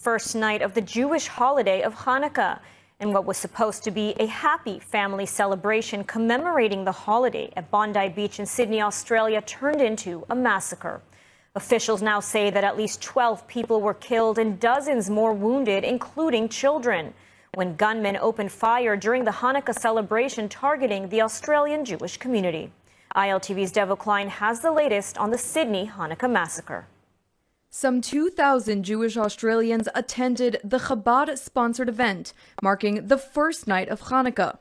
First night of the Jewish holiday of Hanukkah, and what was supposed to be a happy family celebration commemorating the holiday at Bondi Beach in Sydney, Australia, turned into a massacre. Officials now say that at least 12 people were killed and dozens more wounded, including children, when gunmen opened fire during the Hanukkah celebration targeting the Australian Jewish community. ILTV's Devo Klein has the latest on the Sydney Hanukkah massacre. Some 2,000 Jewish Australians attended the Chabad-sponsored event, marking the first night of Hanukkah.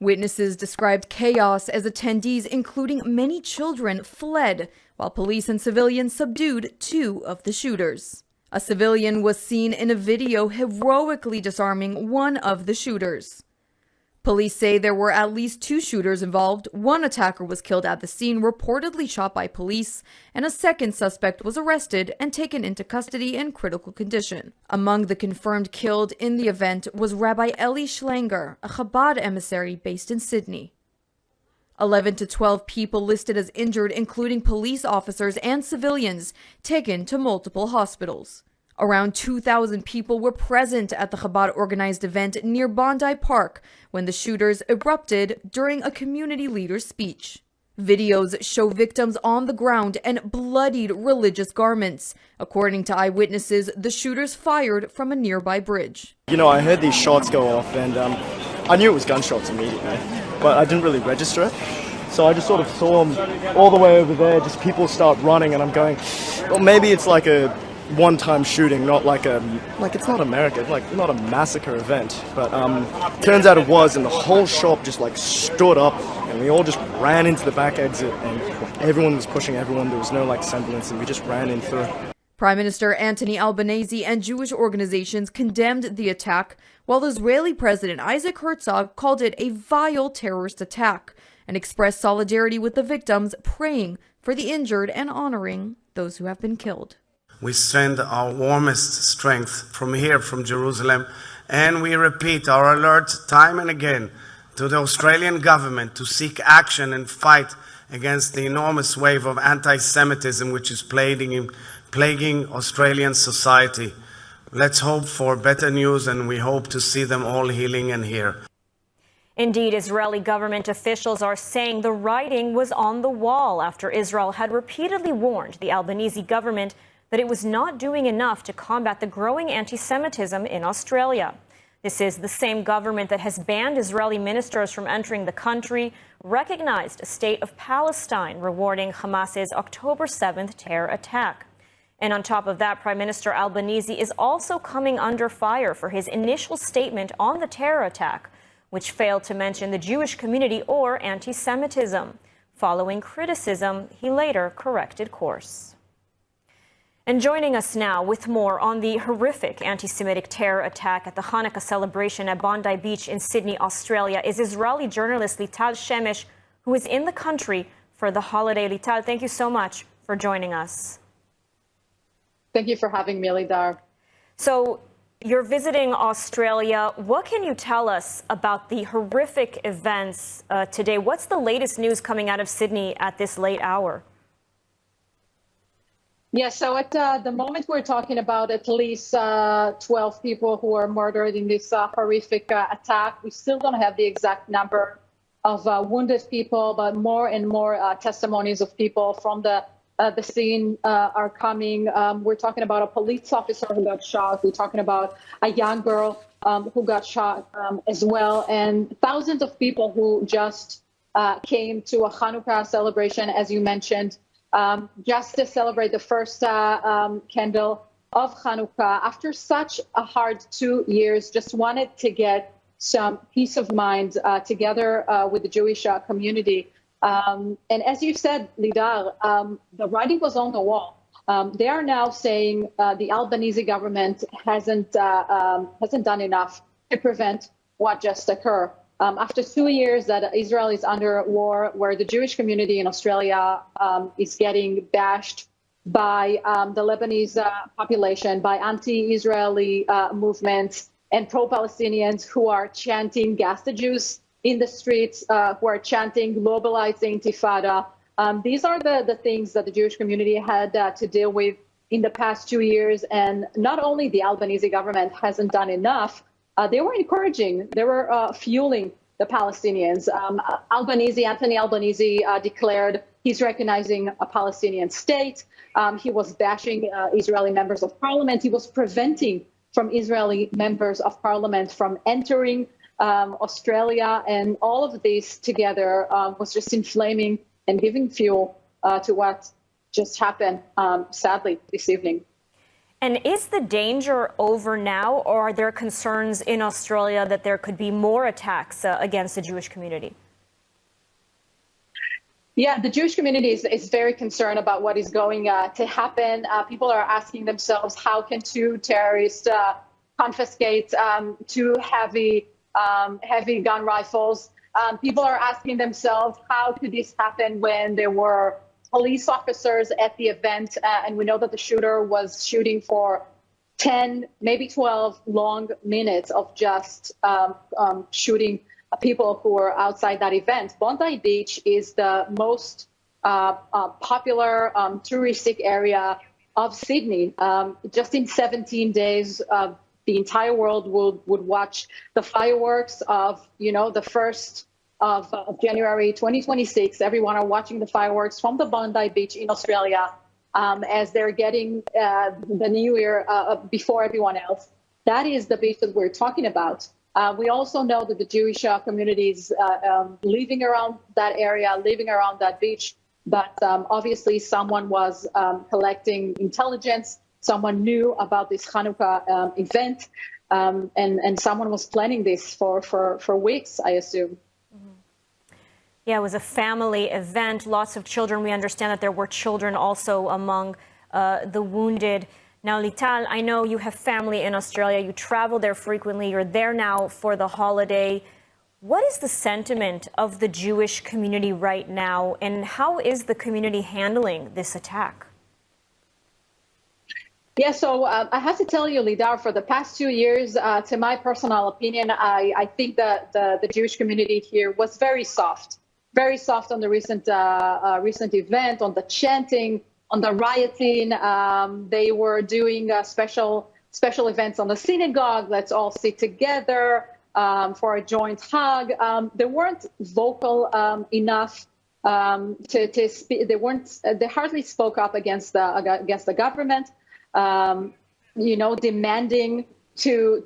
Witnesses described chaos as attendees, including many children, fled, while police and civilians subdued 2 of the shooters. A civilian was seen in a video heroically disarming one of the shooters. Police say there were at least 2 shooters involved. One attacker was killed at the scene, reportedly shot by police, and a second suspect was arrested and taken into custody in critical condition. Among the confirmed killed in the event was Rabbi Eli Schlanger, a Chabad emissary based in Sydney. 11 to 12 people listed as injured, including police officers and civilians, taken to multiple hospitals. Around 2,000 people were present at the Chabad-organized event near Bondi Park when the shooters erupted during a community leader's speech. Videos show victims on the ground and bloodied religious garments. According to eyewitnesses, the shooters fired from a nearby bridge. I heard these shots go off and I knew it was gunshots immediately, but I didn't really register it. So I just sort of saw them all the way over there, just people start running, and I'm going, well, maybe it's like a one-time shooting, not like it's not America, not a massacre event. But turns out it was, and the whole shop just stood up, and we all just ran into the back exit, and everyone was pushing everyone. There was no semblance, and we just ran in through. Prime Minister Anthony Albanese and Jewish organizations condemned the attack, while Israeli President Isaac Herzog called it a vile terrorist attack and expressed solidarity with the victims, praying for the injured and honoring those who have been killed. We send our warmest strength from here, from Jerusalem, and we repeat our alert time and again to the Australian government to seek action and fight against the enormous wave of anti-Semitism which is plaguing Australian society. Let's hope for better news, and we hope to see them all healing and here. Indeed, Israeli government officials are saying the writing was on the wall after Israel had repeatedly warned the Albanese government that it was not doing enough to combat the growing anti-Semitism in Australia. This is the same government that has banned Israeli ministers from entering the country, recognized a state of Palestine, rewarding Hamas's October 7th terror attack. And on top of that, Prime Minister Albanese is also coming under fire for his initial statement on the terror attack, which failed to mention the Jewish community or anti-Semitism. Following criticism, he later corrected course. And joining us now with more on the horrific anti-Semitic terror attack at the Hanukkah celebration at Bondi Beach in Sydney, Australia, is Israeli journalist Lital Shemesh, who is in the country for the holiday. Lital, thank you so much for joining us. Thank you for having me, Lidar. So you're visiting Australia. What can you tell us about the horrific events today? What's the latest news coming out of Sydney at this late hour? Yes, so at the moment we're talking about at least 12 people who were murdered in this horrific attack. We still don't have the exact number of wounded people, but more and more testimonies of people from the scene are coming. We're talking about a police officer who got shot. We're talking about a young girl who got shot as well, and thousands of people who just came to a Hanukkah celebration, as you mentioned, just to celebrate the first candle of Hanukkah. After such a hard 2 years, just wanted to get some peace of mind together with the Jewish community. And as you said, Lidar, the writing was on the wall. They are now saying the Albanese government hasn't done enough to prevent what just occurred. After 2 years that Israel is under war, where the Jewish community in Australia is getting bashed by the Lebanese population, by anti-Israeli movements and pro-Palestinians who are chanting "Gas the Jews" in the streets, who are chanting "Globalize the Intifada." These are the things that the Jewish community had to deal with in the past 2 years. And not only the Albanese government hasn't done enough, they were encouraging, they were fueling the Palestinians. Anthony Albanese declared he's recognizing a Palestinian state. He was bashing Israeli members of parliament. He was preventing from Israeli members of parliament from entering Australia. And all of this together was just inflaming and giving fuel to what just happened, sadly, this evening. And is the danger over now, or are there concerns in Australia that there could be more attacks against the Jewish community? Yeah, the Jewish community is very concerned about what is going to happen. People are asking themselves, how can two terrorists confiscate two heavy gun rifles? People are asking themselves, how could this happen when there were police officers at the event? And we know that the shooter was shooting for 10, maybe 12 long minutes of just shooting people who were outside that event. Bondi Beach is the most popular touristic area of Sydney. Just in 17 days, the entire world would watch the fireworks of, the 1st of January 2026. Everyone are watching the fireworks from the Bondi Beach in Australia as they're getting the new year before everyone else. That is the beach that we're talking about. We also know that the Jewish communities living around that area, living around that beach, but obviously someone was collecting intelligence, someone knew about this Hanukkah event, and someone was planning this for weeks, I assume. Yeah, it was a family event, lots of children. We understand that there were children also among the wounded. Now, Lital, I know you have family in Australia. You travel there frequently. You're there now for the holiday. What is the sentiment of the Jewish community right now, and how is the community handling this attack? Yeah, so I have to tell you, Lidar, for the past 2 years, to my personal opinion, I think that the Jewish community here was very soft on the recent event, on the chanting, on the rioting. They were doing special events on the synagogue. Let's all sit together for a joint hug. They weren't vocal enough to speak. They hardly spoke up against the government. Demanding to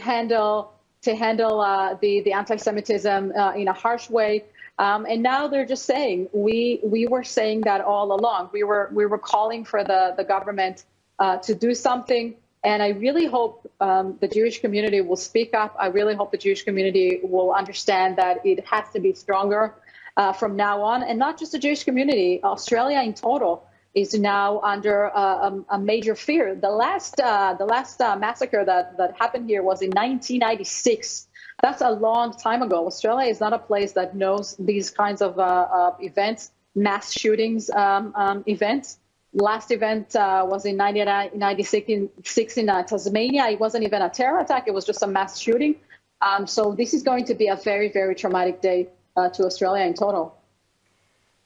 handle the anti-Semitism in a harsh way. And now they're just saying, we were saying that all along. We were calling for the government to do something. And I really hope the Jewish community will speak up. I really hope the Jewish community will understand that it has to be stronger from now on. And not just the Jewish community, Australia in total is now under a major fear. The last massacre that happened here was in 1996. That's a long time ago. Australia is not a place that knows these kinds of events, mass shootings events. Last event was in 1996 in Tasmania. It wasn't even a terror attack. It was just a mass shooting. So this is going to be a very, very traumatic day to Australia in total.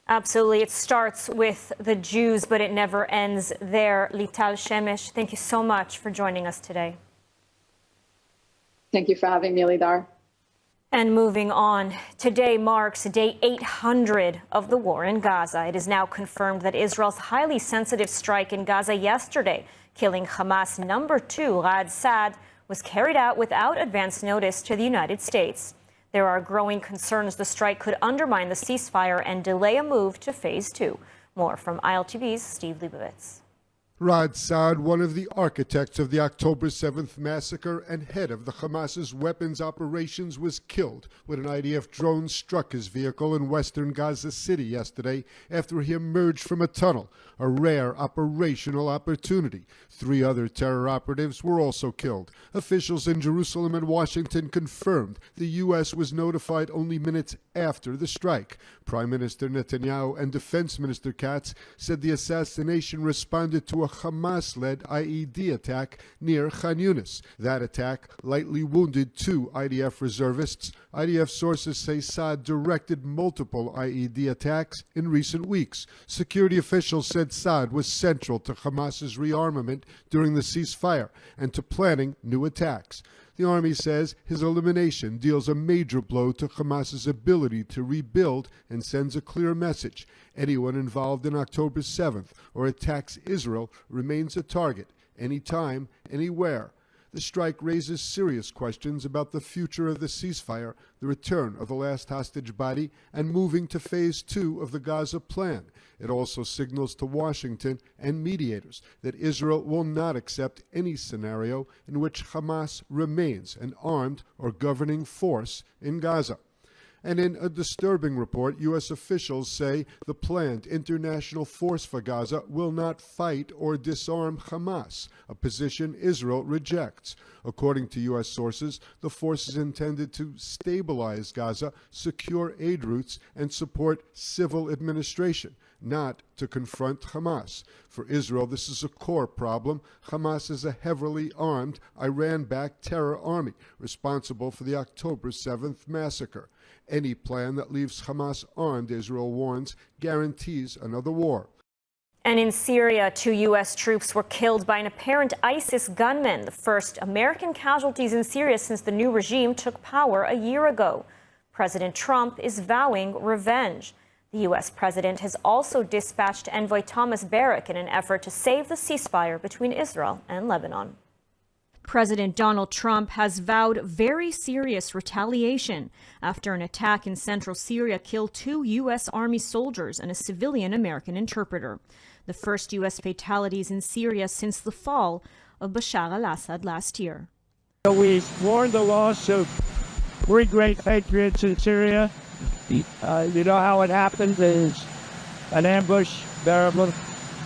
Absolutely. It starts with the Jews, but it never ends there. Lital Shemesh, thank you so much for joining us today. Thank you for having me, Lidar. And moving on, today marks day 800 of the war in Gaza. It is now confirmed that Israel's highly sensitive strike in Gaza yesterday, killing Hamas number 2, Ghaad Saad, was carried out without advance notice to the United States. There are growing concerns the strike could undermine the ceasefire and delay a move to phase 2. More from ILTV's Steve Leibovitz. Ghaad Saad, one of the architects of the October 7th massacre and head of the Hamas's weapons operations, was killed when an IDF drone struck his vehicle in western Gaza City yesterday after he emerged from a tunnel, a rare operational opportunity. 3 other terror operatives were also killed. Officials in Jerusalem and Washington confirmed the U.S. was notified only minutes after the strike. Prime Minister Netanyahu and Defense Minister Katz said the assassination responded to to a Hamas-led IED attack near Khan Yunis. That attack lightly wounded 2 IDF reservists. IDF sources say Saad directed multiple IED attacks in recent weeks. Security officials said Saad was central to Hamas's rearmament during the ceasefire and to planning new attacks. The army says his elimination deals a major blow to Hamas's ability to rebuild and sends a clear message. Anyone involved in October 7th or attacks Israel remains a target, anytime, anywhere. The strike raises serious questions about the future of the ceasefire, the return of the last hostage body, and moving to Phase 2 of the Gaza plan. It also signals to Washington and mediators that Israel will not accept any scenario in which Hamas remains an armed or governing force in Gaza. And in a disturbing report, U.S. officials say the planned international force for Gaza will not fight or disarm Hamas, a position Israel rejects. According to U.S. sources, the force is intended to stabilize Gaza, secure aid routes, and support civil administration, not to confront Hamas. For Israel, this is a core problem. Hamas is a heavily armed, Iran-backed terror army responsible for the October 7th massacre. Any plan that leaves Hamas armed, Israel warns, guarantees another war. And in Syria, 2 U.S. troops were killed by an apparent ISIS gunman, the first American casualties in Syria since the new regime took power a year ago. President Trump is vowing revenge. The U.S. president has also dispatched Envoy Thomas Barrack in an effort to save the ceasefire between Israel and Lebanon. President Donald Trump has vowed very serious retaliation after an attack in central Syria killed 2 U.S. Army soldiers and a civilian American interpreter, the first U.S. fatalities in Syria since the fall of Bashar al-Assad last year. We mourn the loss of 3 great patriots in Syria. You know how it happens is an ambush, bearable.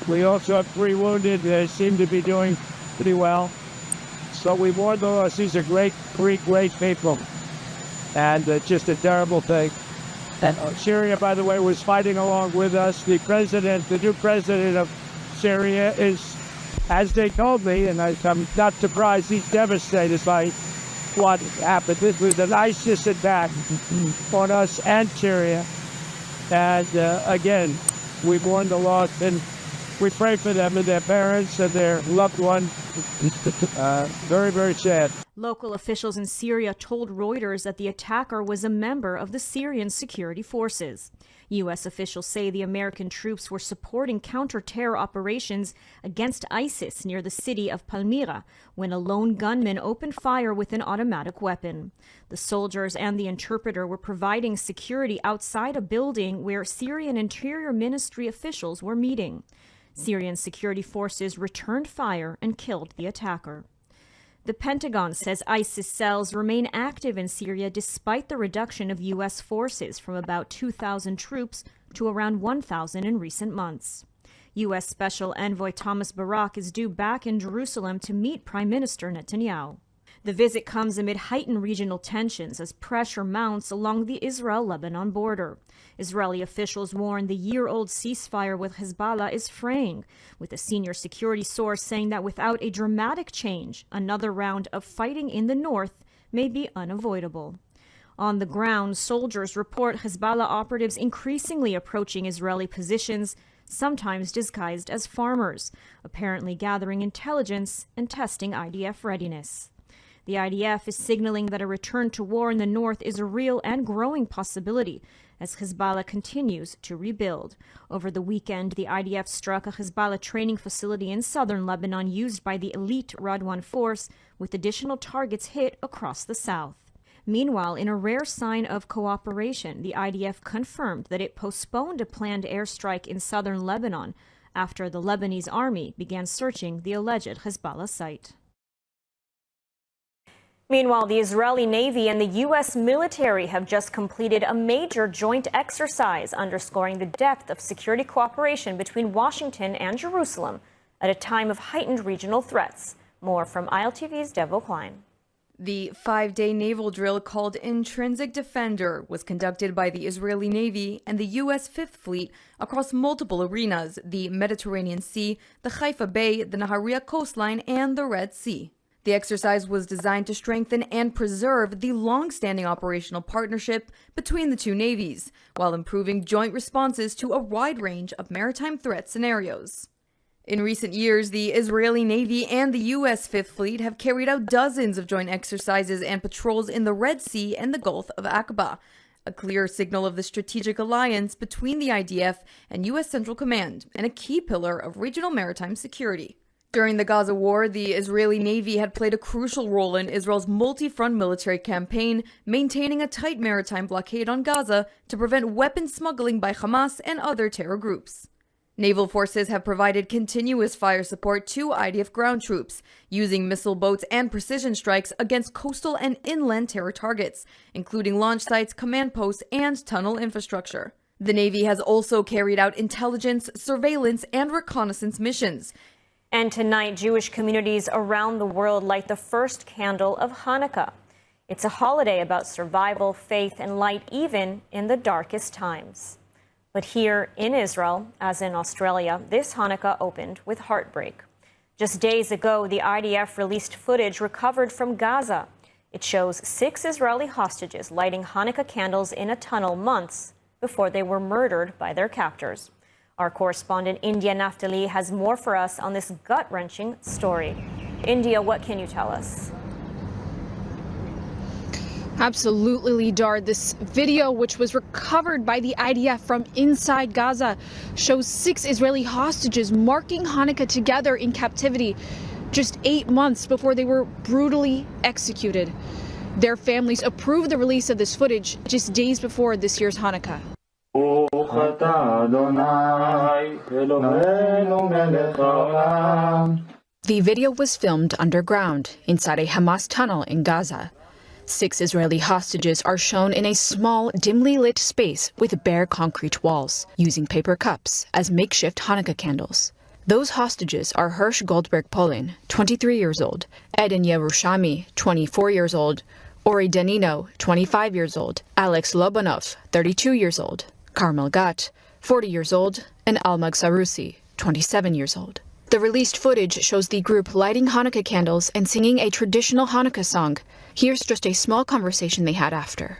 We also have 3 wounded. They seem to be doing pretty well. So we mourn the loss. These are 3 great people. And it's just a terrible thing. And Syria, by the way, was fighting along with us. The new president of Syria is, as they told me, and I'm not surprised, he's devastated by what happened. This was an ISIS attack on us and Syria. And again, we mourn the loss, and we pray for them and their parents and their loved ones. Very, very sad. Local officials in Syria told Reuters that the attacker was a member of the Syrian security forces. U.S. officials say the American troops were supporting counter-terror operations against ISIS near the city of Palmyra when a lone gunman opened fire with an automatic weapon. The soldiers and the interpreter were providing security outside a building where Syrian Interior Ministry officials were meeting. Syrian security forces returned fire and killed the attacker. The Pentagon says ISIS cells remain active in Syria despite the reduction of U.S. forces from about 2,000 troops to around 1,000 in recent months. U.S. Special Envoy Thomas Barrack is due back in Jerusalem to meet Prime Minister Netanyahu. The visit comes amid heightened regional tensions as pressure mounts along the Israel-Lebanon border. Israeli officials warn the year-old ceasefire with Hezbollah is fraying, with a senior security source saying that without a dramatic change, another round of fighting in the north may be unavoidable. On the ground, soldiers report Hezbollah operatives increasingly approaching Israeli positions, sometimes disguised as farmers, apparently gathering intelligence and testing IDF readiness. The IDF is signaling that a return to war in the north is a real and growing possibility as Hezbollah continues to rebuild. Over the weekend, the IDF struck a Hezbollah training facility in southern Lebanon used by the elite Radwan force, with additional targets hit across the south. Meanwhile, in a rare sign of cooperation, the IDF confirmed that it postponed a planned airstrike in southern Lebanon after the Lebanese army began searching the alleged Hezbollah site. Meanwhile, the Israeli Navy and the U.S. military have just completed a major joint exercise underscoring the depth of security cooperation between Washington and Jerusalem at a time of heightened regional threats. More from ILTV's Devo Klein. The 5-day naval drill called Intrinsic Defender was conducted by the Israeli Navy and the U.S. Fifth Fleet across multiple arenas: the Mediterranean Sea, the Haifa Bay, the Nahariya coastline, and the Red Sea. The exercise was designed to strengthen and preserve the long-standing operational partnership between the two navies, while improving joint responses to a wide range of maritime threat scenarios. In recent years, the Israeli Navy and the U.S. Fifth Fleet have carried out dozens of joint exercises and patrols in the Red Sea and the Gulf of Aqaba, a clear signal of the strategic alliance between the IDF and U.S. Central Command, and a key pillar of regional maritime security. During the Gaza war, the Israeli Navy had played a crucial role in Israel's multi-front military campaign, maintaining a tight maritime blockade on Gaza to prevent weapons smuggling by Hamas and other terror groups. Naval forces have provided continuous fire support to IDF ground troops, using missile boats and precision strikes against coastal and inland terror targets, including launch sites, command posts, and tunnel infrastructure. The Navy has also carried out intelligence, surveillance, and reconnaissance missions. And tonight, Jewish communities around the world light the first candle of Hanukkah. It's a holiday about survival, faith, and light, even in the darkest times. But here in Israel, as in Australia, this Hanukkah opened with heartbreak. Just days ago, the IDF released footage recovered from Gaza. It shows 6 Israeli hostages lighting Hanukkah candles in a tunnel months before they were murdered by their captors. Our correspondent India Naftali has more for us on this gut-wrenching story. India, what can you tell us? Absolutely, Lidar. This video, which was recovered by the IDF from inside Gaza, shows 6 Israeli hostages marking Hanukkah together in captivity just 8 months before they were brutally executed. Their families approved the release of this footage just days before this year's Hanukkah. The video was filmed underground inside a Hamas tunnel in Gaza. 6 Israeli hostages are shown in a small, dimly lit space with bare concrete walls, using paper cups as makeshift Hanukkah candles. Those hostages are Hirsch Goldberg Polin, 23 years old, Eden Yerushami, 24 years old, Ori Danino, 25 years old, Alex Lobanov, 32 years old, Carmel Gat, 40 years old, and Almag Sarusi, 27 years old. The released footage shows the group lighting Hanukkah candles and singing a traditional Hanukkah song. Here's just a small conversation they had after.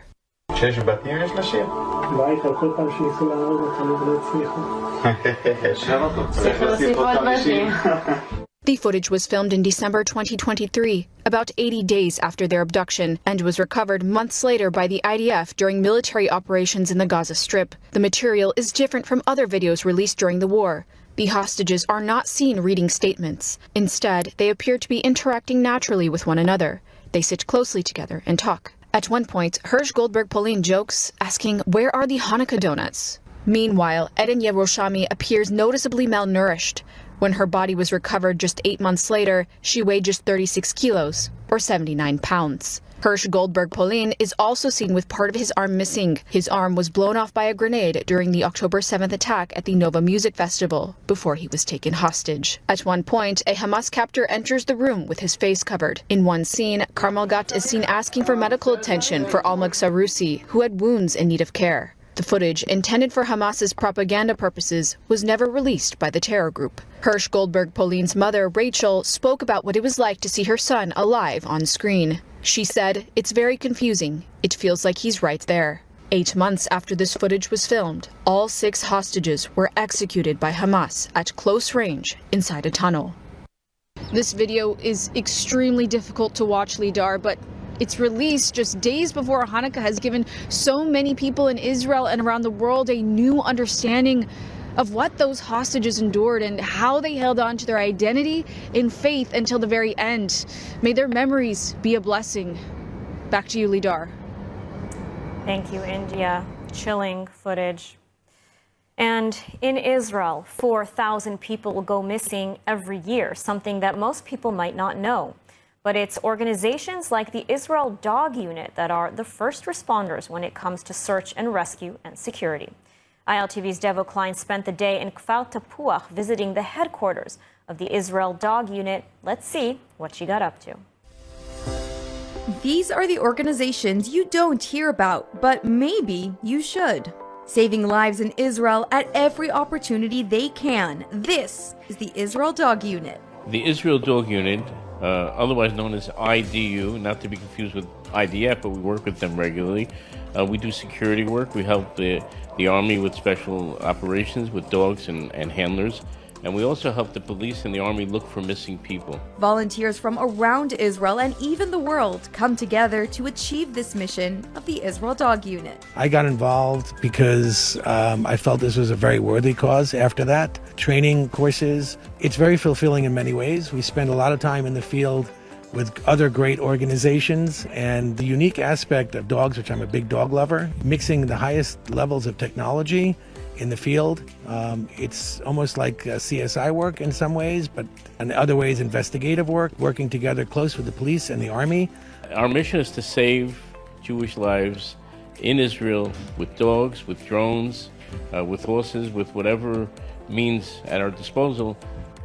The footage was filmed in December 2023, about 80 days after their abduction, and was recovered months later by the IDF during military operations in the Gaza Strip. The material is different from other videos released during the war. The hostages are not seen reading statements. Instead, they appear to be interacting naturally with one another. They sit closely together and talk. At one point, Hirsch Goldberg Polin jokes, asking, "Where are the Hanukkah donuts?" Meanwhile, Eden Yerushami appears noticeably malnourished. When her body was recovered just 8 months later, she weighed just 36 kilos, or 79 pounds. Hirsch Goldberg Polin is also seen with part of his arm missing. His arm was blown off by a grenade during the October 7th attack at the Nova Music Festival, before he was taken hostage. At one point, a Hamas captor enters the room with his face covered. In one scene, Carmel Gat is seen asking for medical attention for Almag Sarusi, who had wounds in need of care. The footage, intended for Hamas's propaganda purposes, was never released by the terror group. Hirsch Goldberg Polin's mother, Rachel, spoke about what it was like to see her son alive on screen. She said, "It's very confusing. It feels like he's right there." 8 months after this footage was filmed, all 6 hostages were executed by Hamas at close range inside a tunnel. This video is extremely difficult to watch, Lidar, but its release just days before Hanukkah has given so many people in Israel and around the world a new understanding of what those hostages endured and how they held on to their identity in faith until the very end. May their memories be a blessing. Back to you, Lidar. Thank you, India. Chilling footage. And in Israel, 4,000 people will go missing every year, something that most people might not know. But it's organizations like the Israel Dog Unit that are the first responders when it comes to search and rescue and security. ILTV's Devo Klein spent the day in Kfar Tapuach visiting the headquarters of the Israel Dog Unit. Let's see what she got up to. These are the organizations you don't hear about, but maybe you should. Saving lives in Israel at every opportunity they can. This is the Israel Dog Unit. The Israel Dog Unit, otherwise known as IDU, not to be confused with IDF, but we work with them regularly. We do security work. We help the Army with special operations with dogs and handlers. And we also help the police and the Army look for missing people. Volunteers from around Israel and even the world come together to achieve this mission of the Israel Dog Unit. I got involved because I felt this was a very worthy cause after that. Training courses, it's very fulfilling in many ways. We spend a lot of time in the field with other great organizations, and the unique aspect of dogs, which I'm a big dog lover, mixing the highest levels of technology in the field. It's almost like CSI work in some ways, but in other ways investigative work, working together close with the police and the Army. Our mission is to save Jewish lives in Israel with dogs, with drones, with horses, with whatever means at our disposal.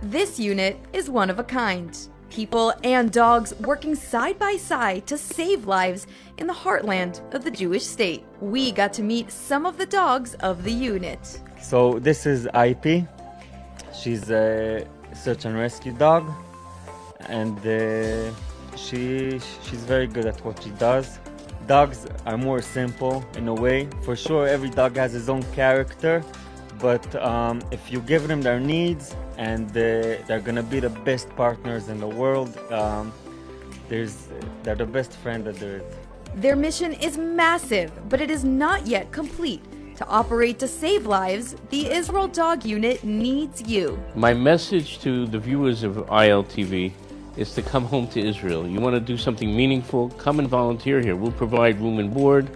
This unit is one of a kind. People and dogs working side by side to save lives in the heartland of the Jewish state. We got to meet some of the dogs of the unit. So this is IP. She's a search and rescue dog, and she's very good at what she does. Dogs are more simple in a way. For sure, every dog has his own character, but if you give them their needs, and they're gonna be the best partners in the world. They're the best friend that there is. Their mission is massive, but it is not yet complete. To operate to save lives, the Israel Dog Unit needs you. My message to the viewers of ILTV is to come home to Israel. You want to do something meaningful, come and volunteer here. We'll provide room and board.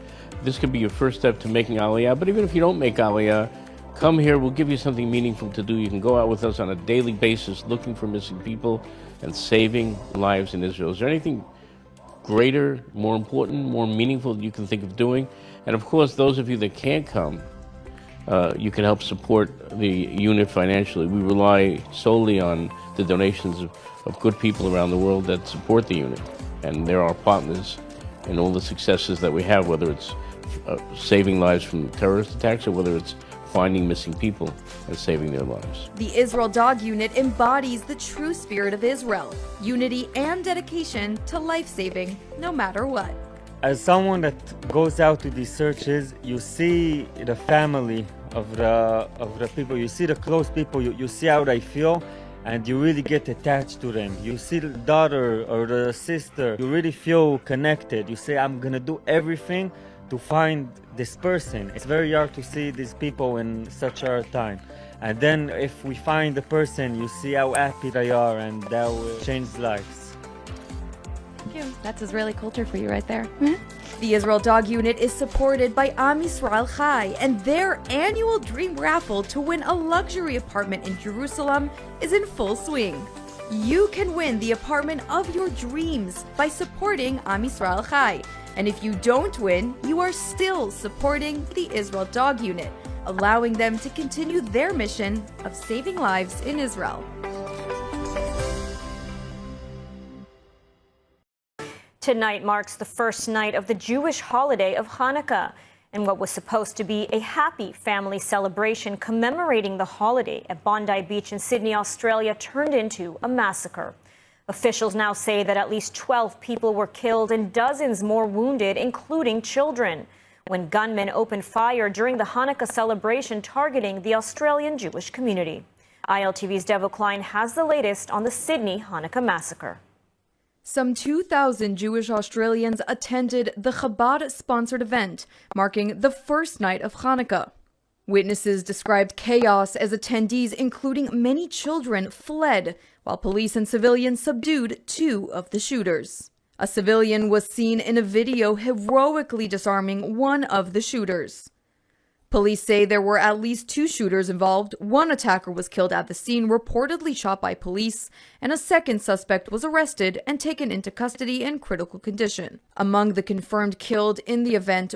This could be your first step to making Aliyah, but even if you don't make Aliyah, come here, we'll give you something meaningful to do. You can go out with us on a daily basis looking for missing people and saving lives in Israel. Is there anything greater, more important, more meaningful you can think of doing? And of course, those of you that can't come, you can help support the unit financially. We rely solely on the donations of good people around the world that support the unit. And they're our partners in all the successes that we have, whether it's saving lives from terrorist attacks or whether it's finding missing people and saving their lives. The Israel Dog Unit embodies the true spirit of Israel, unity and dedication to life-saving no matter what. As someone that goes out to these searches, you see the family of the people, you see the close people, you see how they feel, and you really get attached to them. You see the daughter or the sister, you really feel connected. You say, I'm gonna do everything to find this person. It's very hard to see these people in such a hard time. And then if we find the person, you see how happy they are, and that will change lives. Thank you. That's Israeli culture for you right there. The Israel Dog Unit is supported by Am Yisrael Chai, and their annual dream raffle to win a luxury apartment in Jerusalem is in full swing. You can win the apartment of your dreams by supporting Am Yisrael Chai. And if you don't win, you are still supporting the Israel Dog Unit, allowing them to continue their mission of saving lives in Israel. Tonight marks the first night of the Jewish holiday of Hanukkah, and what was supposed to be a happy family celebration commemorating the holiday at Bondi Beach in Sydney, Australia, turned into a massacre. Officials now say that at least 12 people were killed and dozens more wounded, including children, when gunmen opened fire during the Hanukkah celebration targeting the Australian Jewish community. ILTV's Devo Klein has the latest on the Sydney Hanukkah massacre. Some 2,000 Jewish Australians attended the Chabad-sponsored event, marking the first night of Hanukkah. Witnesses described chaos as attendees, including many children, fled, while police and civilians subdued 2 of the shooters. A civilian was seen in a video heroically disarming one of the shooters. Police say there were at least 2 shooters involved. One attacker was killed at the scene, reportedly shot by police, and a second suspect was arrested and taken into custody in critical condition. Among the confirmed killed in the event